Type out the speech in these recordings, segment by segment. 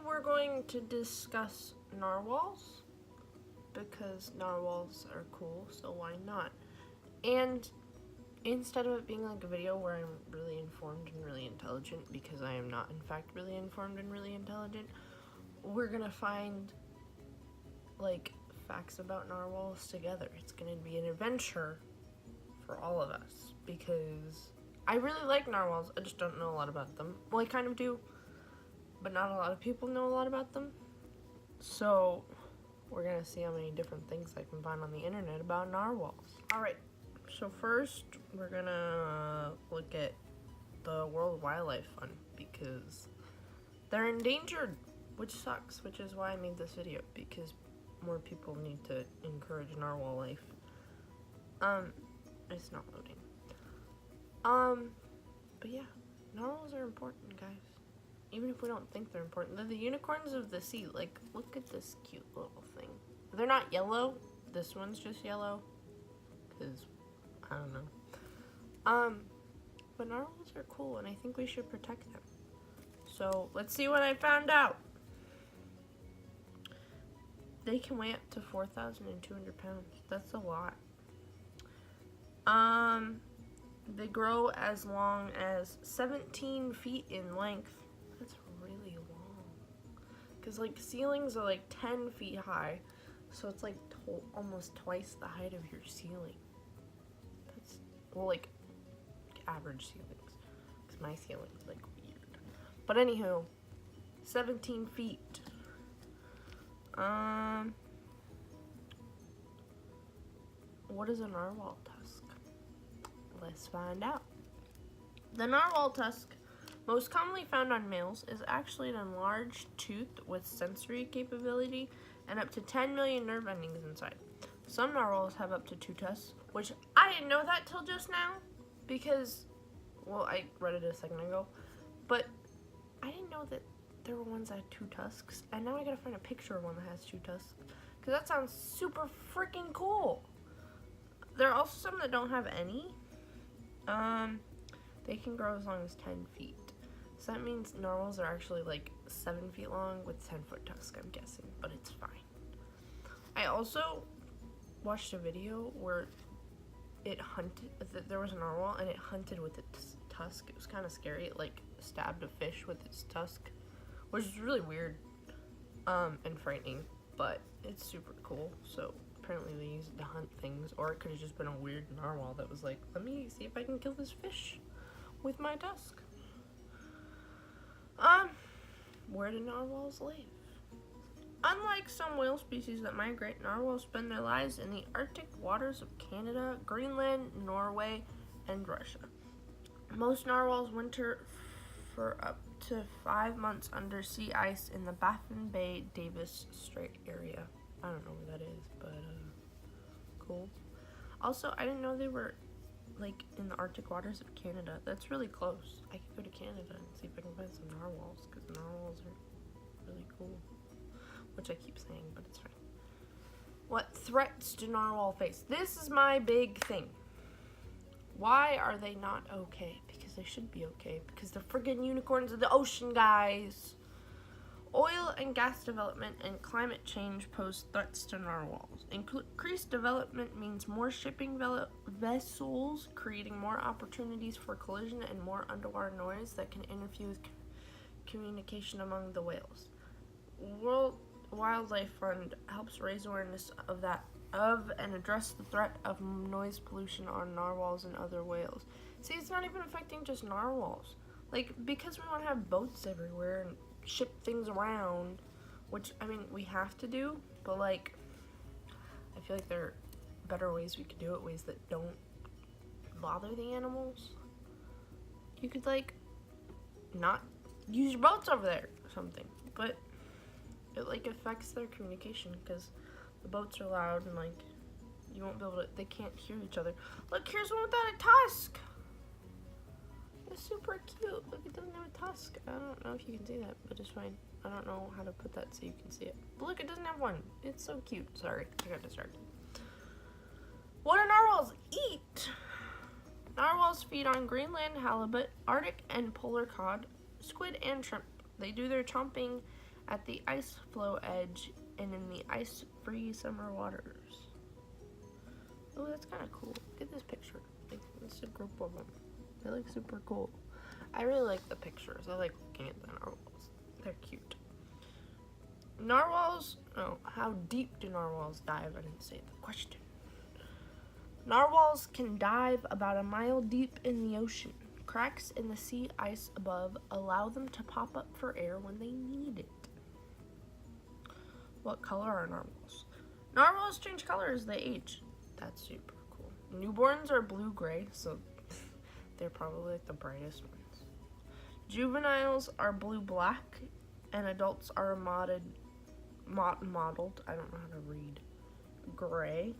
we're going to discuss narwhals because narwhals are cool, so why not? And instead of it being like a video where I'm really informed and really intelligent, because I am not in fact really informed and really intelligent, we're gonna find like facts about narwhals together. It's gonna be an adventure for all of us because I really like narwhals. I just don't know a lot about them. Well, I kind of do, but not a lot of people know a lot about them. So we're gonna see how many different things I can find on the internet about narwhals. Alright, so first we're gonna look at the World Wildlife Fund because they're endangered, which sucks, which is why I made this video, because more people need to encourage narwhal life. It's not loading. But yeah, narwhals are important, guys. Even if we don't think they're important. They're the unicorns of the sea. Like, look at this cute little thing. They're not yellow. This one's just yellow. Because, I don't know. But narwhals are cool, and I think we should protect them. So, let's see what I found out. They can weigh up to 4,200 pounds. That's a lot. They grow as long as 17 feet in length. That's really long. Because, like, ceilings are, like, 10 feet high. So it's, like, almost twice the height of your ceiling. That's, well, like average ceilings. Because my ceiling's, like, weird. But, anywho, 17 feet. What is a narwhal tusk? Let's find out. The narwhal tusk, most commonly found on males, is actually an enlarged tooth with sensory capability and up to 10 million nerve endings inside. Some narwhals have up to 2 tusks, which I didn't know that till just now because, well, I read it a second ago, but I didn't know that there were ones that had 2 tusks, and now I gotta find a picture of one that has 2 tusks because that sounds super freaking cool. There are also some that don't have any. They can grow as long as 10 feet. So that means narwhals are actually like 7 feet long with 10-foot tusk, I'm guessing, but it's fine. I also watched a video where it hunted, there was a narwhal and it hunted with its tusk. It was kind of scary. It like stabbed a fish with its tusk, which is really weird and frightening, but it's super cool. So apparently they use it to hunt things, or it could have just been a weird narwhal that was like, let me see if I can kill this fish with my tusk. Where do narwhals live? Unlike some whale species that migrate, narwhals spend their lives in the Arctic waters of Canada, Greenland, Norway, and Russia. Most narwhals winter for up to 5 months under sea ice in the Baffin Bay Davis Strait area. I don't know where that is, but cool. Also, I didn't know they were like in the Arctic waters of Canada. That's really close. I could go to Canada and see if I can find some narwhals, because narwhals are really cool. Which I keep saying, but it's fine. What threats do narwhal face? This is my big thing. Why are they not okay? Because they should be okay. Because they're friggin' unicorns of the ocean, guys. Oil and gas development and climate change pose threats to narwhals. Increased development means more shipping vessels, creating more opportunities for collision and more underwater noise that can interfere with communication among the whales. World Wildlife Fund helps raise awareness of and address the threat of noise pollution on narwhals and other whales. See, it's not even affecting just narwhals. Like, because we want to have boats everywhere and ship things around, which, I mean, we have to do, but, like, I feel like there are better ways we could do it, ways that don't bother the animals. You could, like, not use your boats over there or something, but it, like, affects their communication, because the boats are loud and, like, you won't be able to, they can't hear each other. Look, here's one without a tusk! It's super cute. Look, it doesn't have a tusk. I don't know if you can see that, but it's fine. I don't know how to put that so you can see it. But look, it doesn't have one. It's so cute. Sorry, I got distracted. What do narwhals eat? Narwhals feed on Greenland halibut, Arctic and polar cod, squid, and shrimp. They do their chomping at the ice floe edge and in the ice-free summer waters. Oh, that's kind of cool. Look at this picture. Like, it's a group of them. They look super cool. I really like the pictures. I like looking at the narwhals. They're cute. Narwhals, how deep do narwhals dive? I didn't say the question. Narwhals can dive about a mile deep in the ocean. Cracks in the sea ice above allow them to pop up for air when they need it. What color are narwhals? Narwhals change color as they age. That's super cool. Newborns are blue-gray, so they're probably like the brightest ones. Juveniles are blue-black, and adults are mottled, I don't know how to read, gray.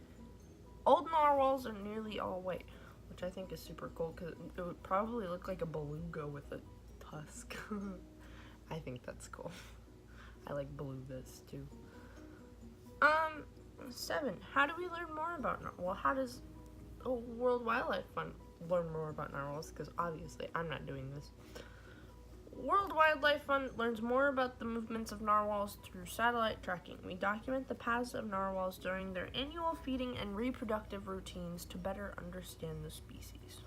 Old narwhals are nearly all white, which I think is super cool because it would probably look like a beluga with a tusk. I think that's cool. I like belugas too. 7. How do we learn more about narwhals? Well, how does World Wildlife Fund learn more about narwhals? Because obviously I'm not doing this. World Wildlife Fund learns more about the movements of narwhals through satellite tracking. We document the paths of narwhals during their annual feeding and reproductive routines to better understand the species.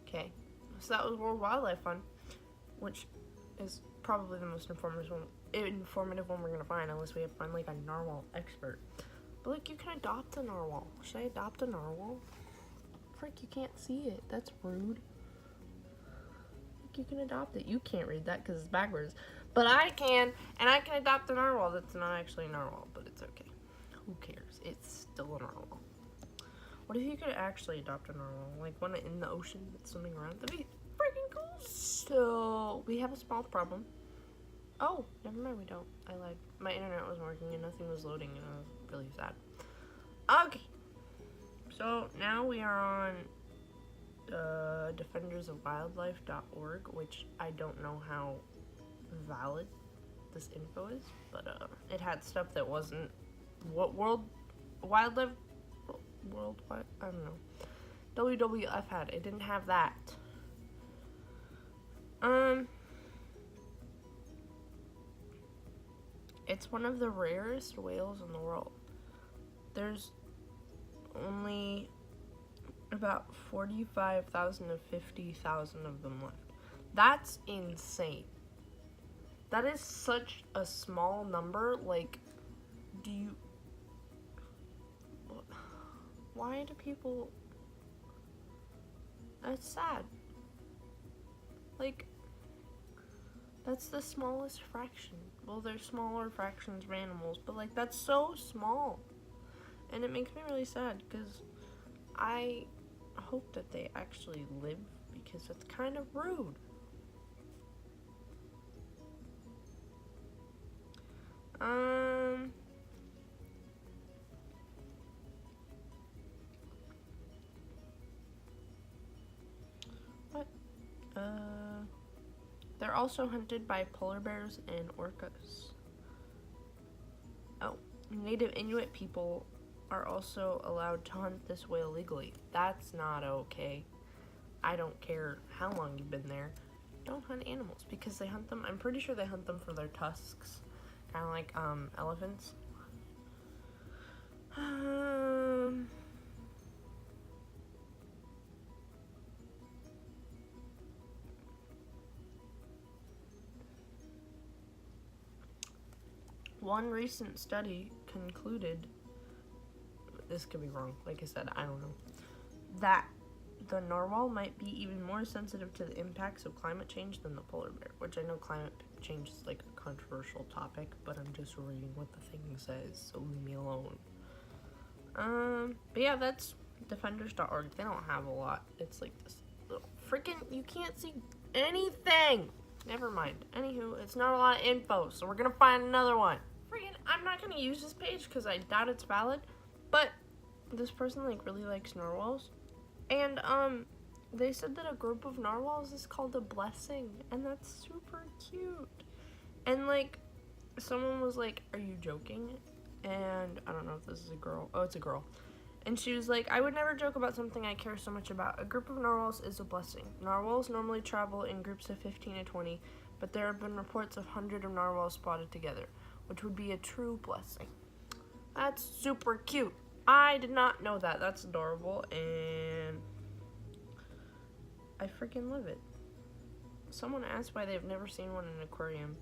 Okay, so that was World Wildlife Fund, which is probably the most informative one we're going to find, unless we find like a narwhal expert. But look, you can adopt a narwhal. Should I adopt a narwhal? Frick, you can't see it. That's rude. You can adopt it. You can't read that because it's backwards. But I can, and I can adopt a narwhal that's not actually a narwhal, but it's okay. Who cares? It's still a narwhal. What if you could actually adopt a narwhal? Like one in the ocean that's swimming around? That'd be freaking cool. So, we have a small problem. Oh, never mind, we don't. I lied. My internet wasn't working and nothing was loading, and I was really sad. Okay. So, now we are on defendersofwildlife.org, which I don't know how valid this info is, but it had stuff that wasn't what wildlife I don't know, WWF had. It didn't have that. It's one of the rarest whales in the world. There's only about 45,000 to 50,000 of them left. That's insane. That is such a small number. Like, why do people, that's sad. Like, that's the smallest fraction. Well, there's smaller fractions of animals, but like, that's so small. And it makes me really sad because I hope that they actually live, because it's kind of rude. What? They're also hunted by polar bears and orcas. Oh, native Inuit people are also allowed to hunt this whale legally. That's not okay. I don't care how long you've been there. Don't hunt animals because they hunt them. I'm pretty sure they hunt them for their tusks, kind of like elephants. One recent study concluded, this could be wrong, like I said, I don't know, that the narwhal might be even more sensitive to the impacts of climate change than the polar bear, which I know climate change is like a controversial topic, but I'm just reading what the thing says, so leave me alone. But yeah, that's defenders.org. They don't have a lot. It's like this little freaking, you can't see anything. Never mind. Anywho, it's not a lot of info, so we're gonna find another one. Freaking, I'm not gonna use this page because I doubt it's valid, but this person like really likes narwhals, and they said that a group of narwhals is called a blessing, and that's super cute. And like, someone was like, "Are you joking?" And I don't know if this is a girl. Oh, it's a girl. And she was like, "I would never joke about something I care so much about. A group of narwhals is a blessing. Narwhals normally travel in groups of 15 to 20, but there have been reports of hundreds of narwhals spotted together, which would be a true blessing. That's super cute. I did not know that. That's adorable, and I freaking love it. Someone asked why they've never seen one in an aquarium.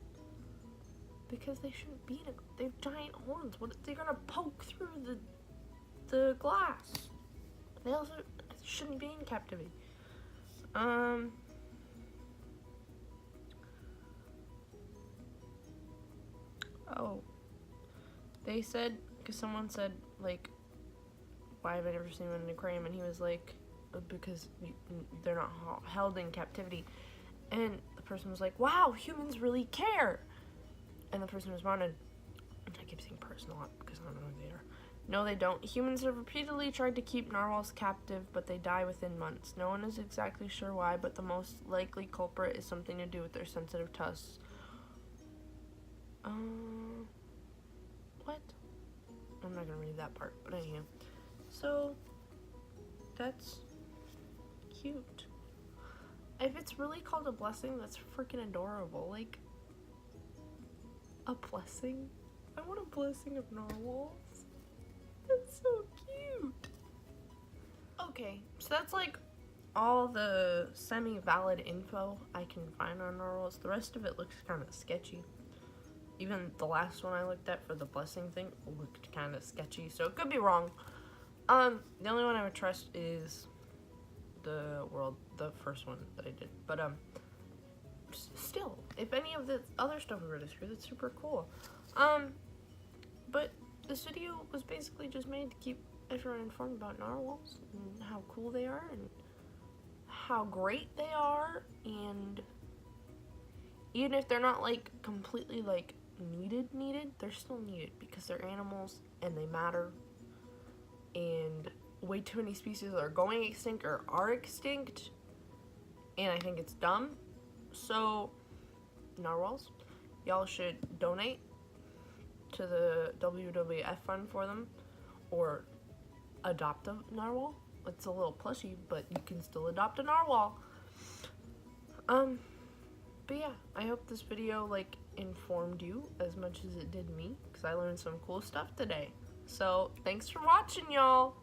Because they shouldn't be in a... They have giant horns. What? They're gonna poke through the glass. They also shouldn't be in captivity. Oh. They said, because someone said, like, why have I never seen one in an aquarium? And he was like, because they're not held in captivity. And the person was like, wow, humans really care. And the person responded, I keep saying person a lot because I don't know who they are. No, they don't. Humans have repeatedly tried to keep narwhals captive, but they die within months. No one is exactly sure why, but the most likely culprit is something to do with their sensitive tusks. What? I'm not gonna read that part, but anyhow. So, that's cute. If it's really called a blessing, that's freaking adorable. Like, a blessing? I want a blessing of narwhals. That's so cute. Okay, so that's like all the semi-valid info I can find on narwhals. The rest of it looks kind of sketchy. Even the last one I looked at for the blessing thing looked kind of sketchy, so it could be wrong. The only one I would trust is the first one that I did. But still, if any of the other stuff we read is true, that's super cool. But this video was basically just made to keep everyone informed about narwhals and how cool they are and how great they are, and even if they're not like completely like needed, they're still needed because they're animals and they matter, and way too many species are going extinct or are extinct, and I think it's dumb. So narwhals, y'all should donate to the WWF fund for them, or adopt a narwhal. It's a little plushy, but you can still adopt a narwhal. But yeah, I hope this video like informed you as much as it did me, because I learned some cool stuff today. So thanks for watching, y'all.